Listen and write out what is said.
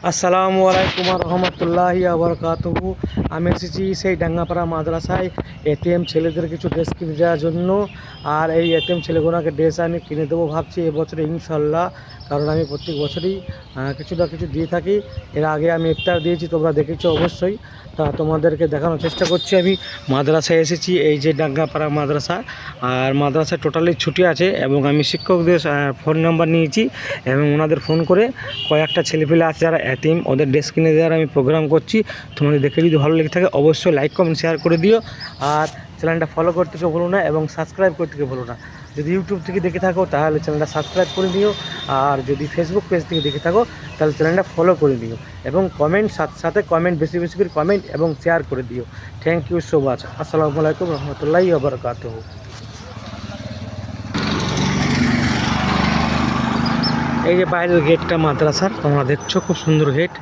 আসসালামু আলাইকুম রহমতুল্লাহি আবরকাতুহু। আমি এসেছি সেই ডাঙ্গাপাড়া মাদ্রাসায় এতিএম ছেলেদের কিছু ড্রেস কিনে দেওয়ার জন্য। আর এই এতিএম ছেলেগুলোকে ড্রেস আমি কিনে দেবো ভাবছি এবছরে ইনশাল্লাহ। কারণ আমি প্রত্যেক বছরই কিছু না কিছু দিয়ে থাকি। এর আগে আমি ইফতার দিয়েছি, তোমরা দেখেছো অবশ্যই। তা তোমাদেরকে দেখানোর চেষ্টা করছি। আমি মাদ্রাসায় এসেছি, এই যে ডাঙ্গাপাড়া মাদ্রাসা। আর মাদ্রাসায় টোটালি ছুটি আছে এবং আমি শিক্ষকদের ফোন নাম্বার নিয়েছি এবং ওনাদের ফোন করে কয়েকটা ছেলেপেলে আছে যারা এতিম, ওদের ড্রেস কিনে দেওয়ার আমি প্রোগ্রাম করছি। তোমাদের দেখে যদি ভালো লেগে থাকে অবশ্যই লাইক কমেন্ট শেয়ার করে দিও। আর চ্যানেলটা ফলো করতে ভুলো না এবং সাবস্ক্রাইব করতে ভুলো না। যদি ইউটিউব থেকে দেখে থাকো তাহলে চ্যানেলটা সাবস্ক্রাইব করে দিও। আর যদি ফেসবুক পেজ থেকে দেখে থাকো তাহলে চ্যানেলটা ফলো করে দিও এবং কমেন্ট সাথে কমেন্ট বেশি বেশি করে কমেন্ট এবং শেয়ার করে দিও। Thank you so much. আসসালামু আলাইকুম রহমতুল্লাহি ওয়া বারাকাতুহু। এই যে বাইরের গেটটা মাদ্রাসার, তোমরা দেখছো খুব সুন্দর গেট।